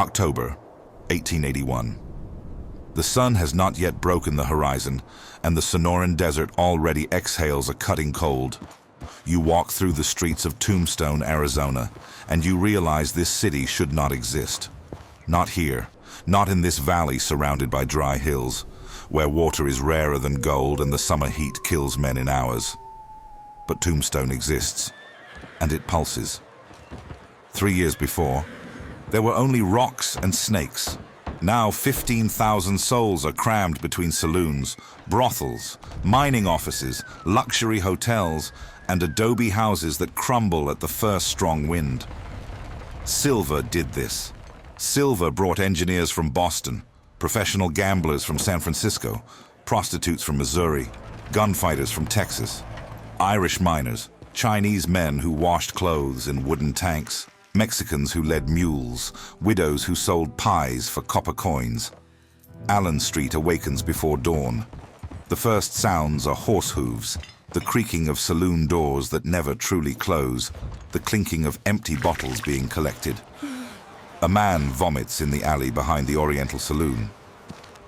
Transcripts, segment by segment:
October, 1881. The sun has not yet broken the horizon, and the Sonoran Desert already exhales a cutting cold. You walk through the streets of Tombstone, Arizona, and you realize this city should not exist. Not here, not in this valley surrounded by dry hills, where water is rarer than gold and the summer heat kills men in hours. But Tombstone exists, and it pulses. 3 years before, there were only rocks and snakes. Now 15,000 souls are crammed between saloons, brothels, mining offices, luxury hotels, and adobe houses that crumble at the first strong wind. Silver did this. Silver brought engineers from Boston, professional gamblers from San Francisco, prostitutes from Missouri, gunfighters from Texas, Irish miners, Chinese men who washed clothes in wooden tanks, Mexicans who led mules, widows who sold pies for copper coins. Allen Street awakens before dawn. The first sounds are horse hooves, the creaking of saloon doors that never truly close, the clinking of empty bottles being collected. A man vomits in the alley behind the Oriental Saloon.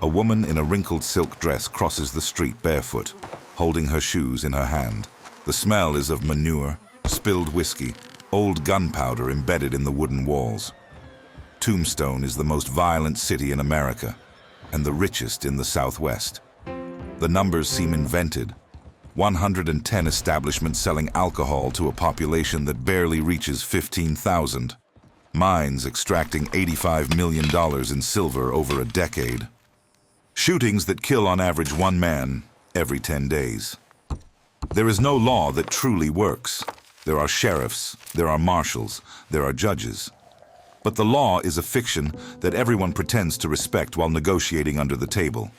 A woman in a wrinkled silk dress crosses the street barefoot, holding her shoes in her hand. The smell is of manure, spilled whiskey, old gunpowder embedded in the wooden walls. Tombstone is the most violent city in America, and the richest in the Southwest. The numbers seem invented. 110 establishments selling alcohol to a population that barely reaches 15,000. Mines extracting $85 million in silver over a decade. Shootings that kill on average one man every 10 days. There is no law that truly works. There are sheriffs, there are marshals, there are judges. But the law is a fiction that everyone pretends to respect while negotiating under the table.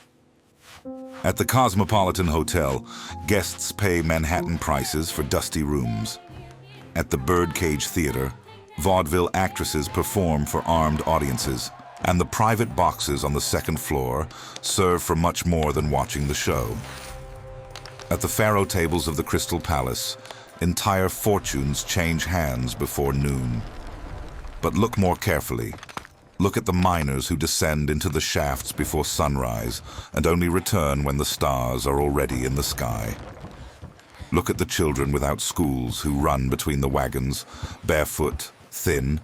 At the Cosmopolitan Hotel, guests pay Manhattan prices for dusty rooms. At the Birdcage Theater, vaudeville actresses perform for armed audiences, and the private boxes on the second floor serve for much more than watching the show. At the faro tables of the Crystal Palace, entire fortunes change hands before noon. But look more carefully. Look at the miners who descend into the shafts before sunrise and only return when the stars are already in the sky. Look at the children without schools who run between the wagons, barefoot, thin,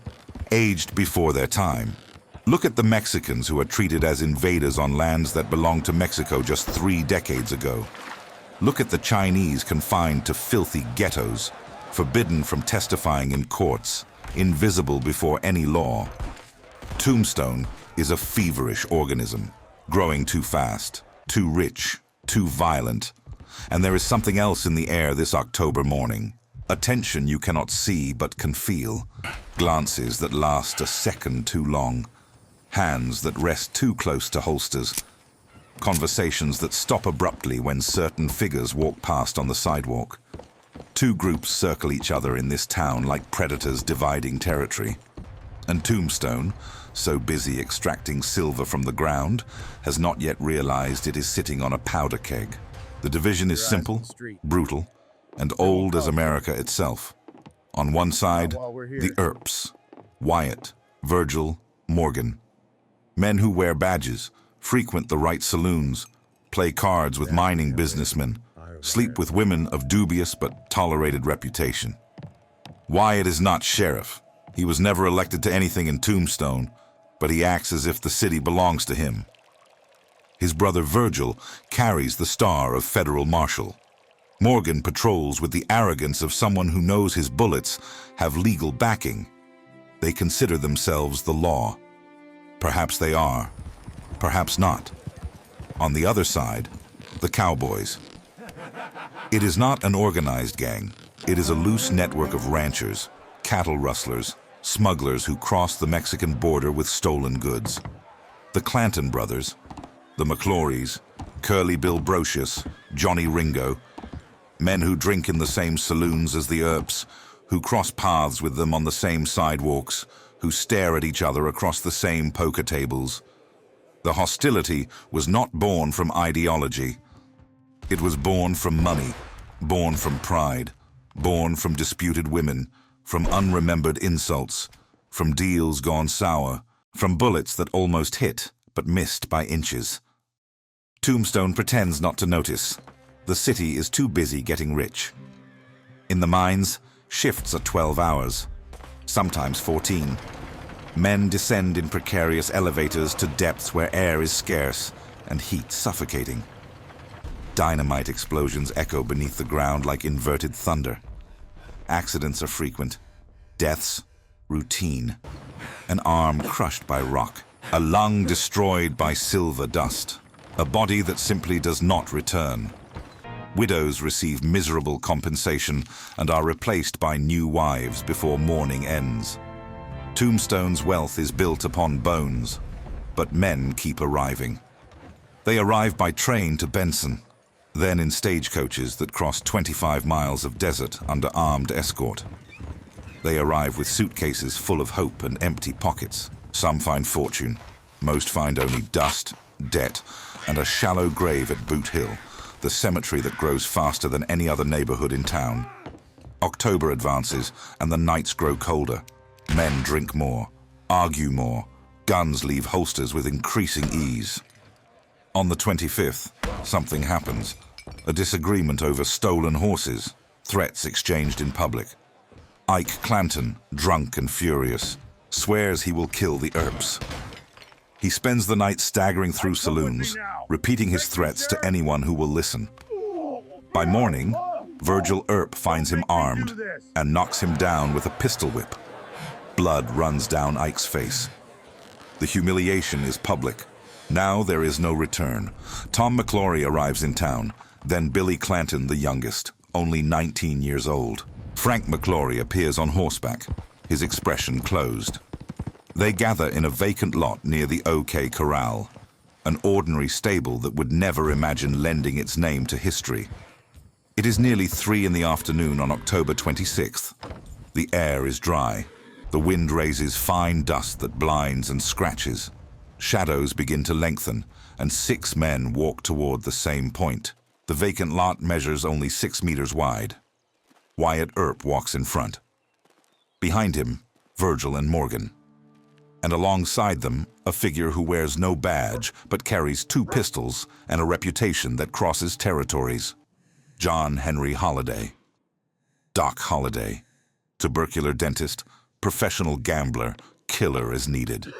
aged before their time. Look at the Mexicans who are treated as invaders on lands that belonged to Mexico just 3 decades ago. Look at the Chinese confined to filthy ghettos, forbidden from testifying in courts, invisible before any law. Tombstone is a feverish organism, growing too fast, too rich, too violent. And there is something else in the air this October morning. A tension you cannot see but can feel. Glances that last a second too long. Hands that rest too close to holsters. Conversations that stop abruptly when certain figures walk past on the sidewalk. Two groups circle each other in this town like predators dividing territory. And Tombstone, so busy extracting silver from the ground, has not yet realized it is sitting on a powder keg. The division is simple, brutal, and old as America itself. On one side, the Earps, Wyatt, Virgil, Morgan. Men who wear badges, frequent the right saloons, play cards with mining businessmen, sleep with women of dubious but tolerated reputation. Wyatt is not sheriff. He was never elected to anything in Tombstone, but he acts as if the city belongs to him. His brother Virgil carries the star of federal marshal. Morgan patrols with the arrogance of someone who knows his bullets have legal backing. They consider themselves the law. Perhaps they are, perhaps not. On the other side, the Cowboys. It is not an organized gang. It is a loose network of ranchers, cattle rustlers, smugglers who cross the Mexican border with stolen goods. The Clanton brothers, the McClorys, Curly Bill Brocious, Johnny Ringo, men who drink in the same saloons as the Earps, who cross paths with them on the same sidewalks, who stare at each other across the same poker tables. The hostility was not born from ideology. It was born from money, born from pride, born from disputed women, from unremembered insults, from deals gone sour, from bullets that almost hit but missed by inches. Tombstone pretends not to notice. The city is too busy getting rich. In the mines, shifts are 12 hours, sometimes 14. Men descend in precarious elevators to depths where air is scarce and heat suffocating. Dynamite explosions echo beneath the ground like inverted thunder. Accidents are frequent. Deaths, routine. An arm crushed by rock. A lung destroyed by silver dust. A body that simply does not return. Widows receive miserable compensation and are replaced by new wives before mourning ends. Tombstone's wealth is built upon bones, but men keep arriving. They arrive by train to Benson, then in stagecoaches that cross 25 miles of desert under armed escort. They arrive with suitcases full of hope and empty pockets. Some find fortune, most find only dust, debt, and a shallow grave at Boot Hill, the cemetery that grows faster than any other neighborhood in town. October advances and the nights grow colder. Men drink more, argue more. Guns leave holsters with increasing ease. On the 25th, something happens. A disagreement over stolen horses, threats exchanged in public. Ike Clanton, drunk and furious, swears he will kill the Earps. He spends the night staggering through saloons, repeating his threats to anyone who will listen. By morning, Virgil Earp finds him armed and knocks him down with a pistol whip. Blood runs down Ike's face. The humiliation is public. Now there is no return. Tom McClory arrives in town, then Billy Clanton, the youngest, only 19 years old. Frank McClory appears on horseback, his expression closed. They gather in a vacant lot near the OK Corral, an ordinary stable that would never imagine lending its name to history. It is nearly 3 in the afternoon on October 26th. The air is dry. The wind raises fine dust that blinds and scratches. Shadows begin to lengthen, and 6 men walk toward the same point. The vacant lot measures only 6 meters wide. Wyatt Earp walks in front. Behind him, Virgil and Morgan. And alongside them, a figure who wears no badge but carries 2 pistols and a reputation that crosses territories. John Henry Holliday. Doc Holliday. Tubercular dentist, professional gambler, killer as needed.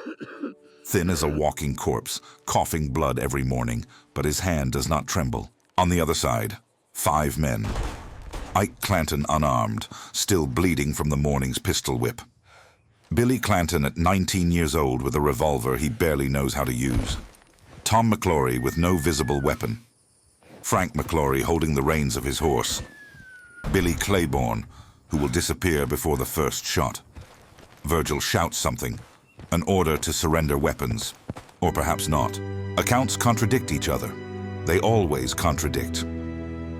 Thin as a walking corpse, coughing blood every morning, but his hand does not tremble. On the other side, 5 men. Ike Clanton unarmed, still bleeding from the morning's pistol whip. Billy Clanton at 19 years old with a revolver he barely knows how to use. Tom McClory with no visible weapon. Frank McClory holding the reins of his horse. Billy Claiborne, who will disappear before the first shot. Virgil shouts something, an order to surrender weapons, or perhaps not. Accounts contradict each other. They always contradict.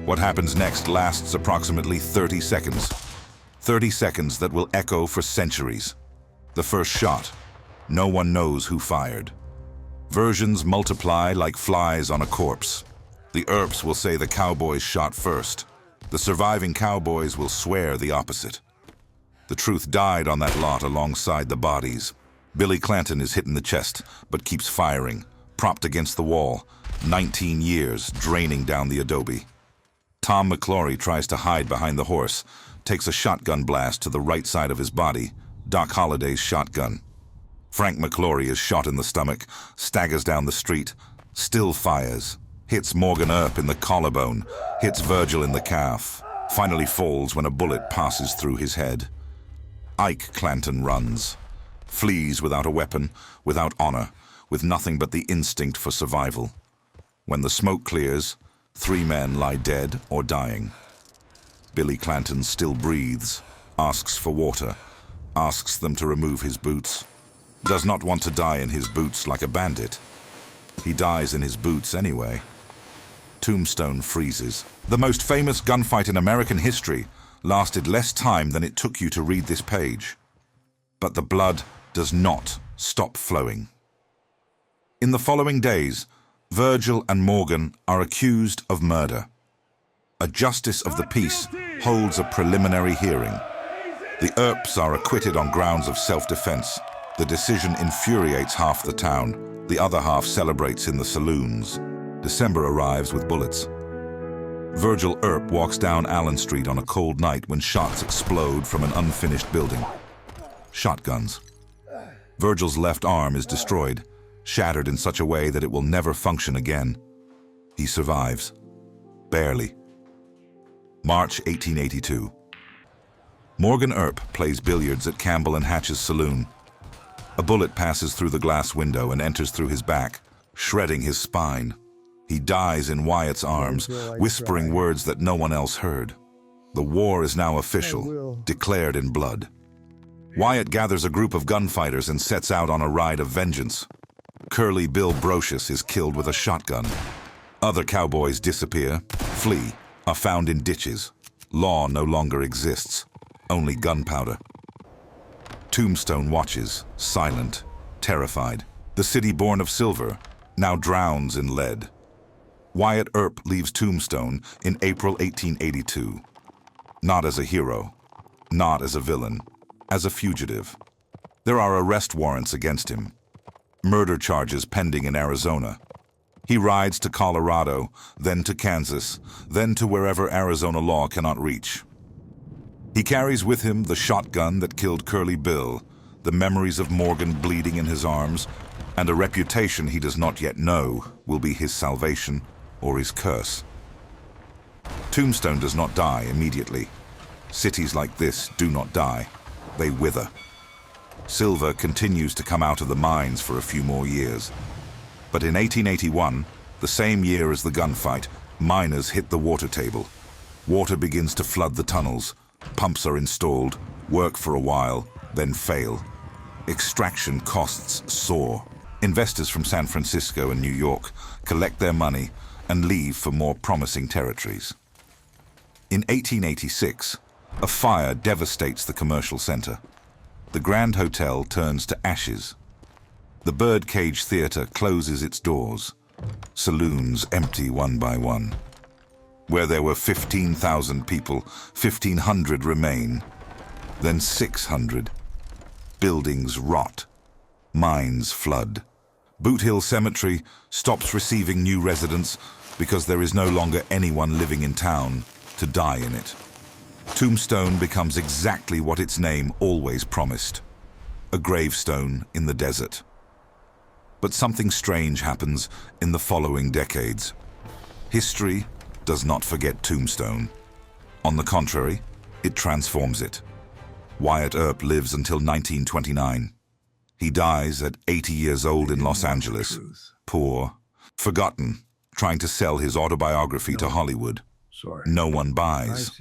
What happens next lasts approximately 30 seconds. 30 seconds that will echo for centuries. The first shot. No one knows who fired. Versions multiply like flies on a corpse. The Earps will say the Cowboys shot first. The surviving Cowboys will swear the opposite. The truth died on that lot alongside the bodies. Billy Clanton is hit in the chest, but keeps firing, propped against the wall. 19 years draining down the adobe. Tom McClory tries to hide behind the horse, takes a shotgun blast to the right side of his body, Doc Holliday's shotgun. Frank McClory is shot in the stomach, staggers down the street, still fires, hits Morgan Earp in the collarbone, hits Virgil in the calf, finally falls when a bullet passes through his head. Ike Clanton runs, flees without a weapon, without honor, with nothing but the instinct for survival. When the smoke clears, 3 men lie dead or dying. Billy Clanton still breathes, asks for water, asks them to remove his boots. Does not want to die in his boots like a bandit. He dies in his boots anyway. Tombstone freezes. The most famous gunfight in American history lasted less time than it took you to read this page. But the blood does not stop flowing. In the following days, Virgil and Morgan are accused of murder. A justice of the peace holds a preliminary hearing. The Earps are acquitted on grounds of self-defense. The decision infuriates half the town. The other half celebrates in the saloons. December arrives with bullets. Virgil Earp walks down Allen Street on a cold night when shots explode from an unfinished building. Shotguns. Virgil's left arm is destroyed, shattered in such a way that it will never function again. He survives. Barely. March 1882. Morgan Earp plays billiards at Campbell and Hatch's saloon. A bullet passes through the glass window and enters through his back, shredding his spine. He dies in Wyatt's arms, whispering words that no one else heard. The war is now official, declared in blood. Wyatt gathers a group of gunfighters and sets out on a ride of vengeance. Curly Bill Brocious is killed with a shotgun. Other cowboys disappear, flee, are found in ditches. Law no longer exists, only gunpowder. Tombstone watches, silent, terrified. The city born of silver now drowns in lead. Wyatt Earp leaves Tombstone in April 1882. Not as a hero, not as a villain, as a fugitive. There are arrest warrants against him. Murder charges pending in Arizona. He rides to Colorado, then to Kansas, then to wherever Arizona law cannot reach. He carries with him the shotgun that killed Curly Bill, the memories of Morgan bleeding in his arms, and a reputation he does not yet know will be his salvation or his curse. Tombstone does not die immediately. Cities like this do not die. They wither. Silver continues to come out of the mines for a few more years. But in 1881, the same year as the gunfight, miners hit the water table. Water begins to flood the tunnels. Pumps are installed, work for a while, then fail. Extraction costs soar. Investors from San Francisco and New York collect their money and leave for more promising territories. In 1886, a fire devastates the commercial center. The Grand Hotel turns to ashes. The Birdcage Theater closes its doors. Saloons empty one by one. Where there were 15,000 people, 1,500 remain. Then 600. Buildings rot. Mines flood. Boot Hill Cemetery stops receiving new residents because there is no longer anyone living in town to die in it. Tombstone becomes exactly what its name always promised: a gravestone in the desert. But something strange happens in the following decades. History does not forget Tombstone. On the contrary, it transforms it. Wyatt Earp lives until 1929. He dies at 80 years old in Los Angeles, poor, forgotten, trying to sell his autobiography to Hollywood. No one buys.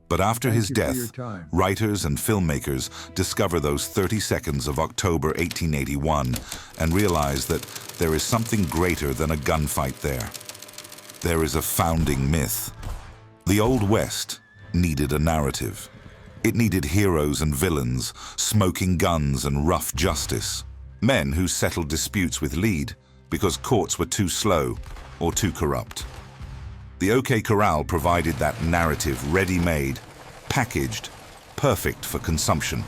But after his death, writers and filmmakers discover those 30 seconds of October 1881 and realize that there is something greater than a gunfight there. There is a founding myth. The Old West needed a narrative. It needed heroes and villains, smoking guns and rough justice. Men who settled disputes with lead because courts were too slow or too corrupt. The OK Corral provided that narrative ready-made, packaged, perfect for consumption.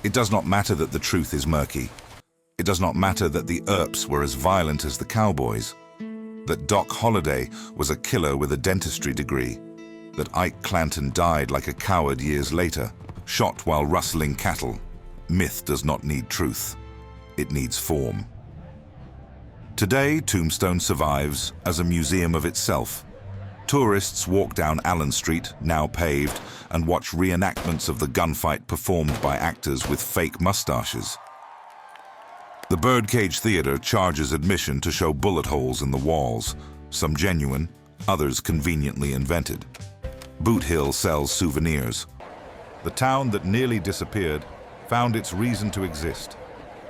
It does not matter that the truth is murky. It does not matter that the Earps were as violent as the Cowboys, that Doc Holliday was a killer with a dentistry degree, that Ike Clanton died like a coward years later, shot while rustling cattle. Myth does not need truth. It needs form. Today, Tombstone survives as a museum of itself. Tourists walk down Allen Street, now paved, and watch reenactments of the gunfight performed by actors with fake mustaches. The Birdcage Theater charges admission to show bullet holes in the walls, some genuine, others conveniently invented. Boot Hill sells souvenirs. The town that nearly disappeared found its reason to exist,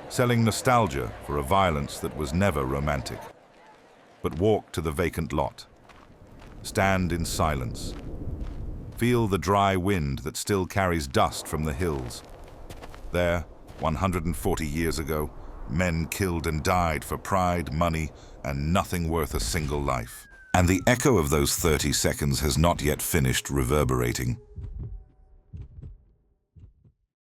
selling nostalgia for a violence that was never romantic. But walk to the vacant lot. Stand in silence. Feel the dry wind that still carries dust from the hills. There, 140 years ago, men killed and died for pride, money, and nothing worth a single life. And the echo of those 30 seconds has not yet finished reverberating.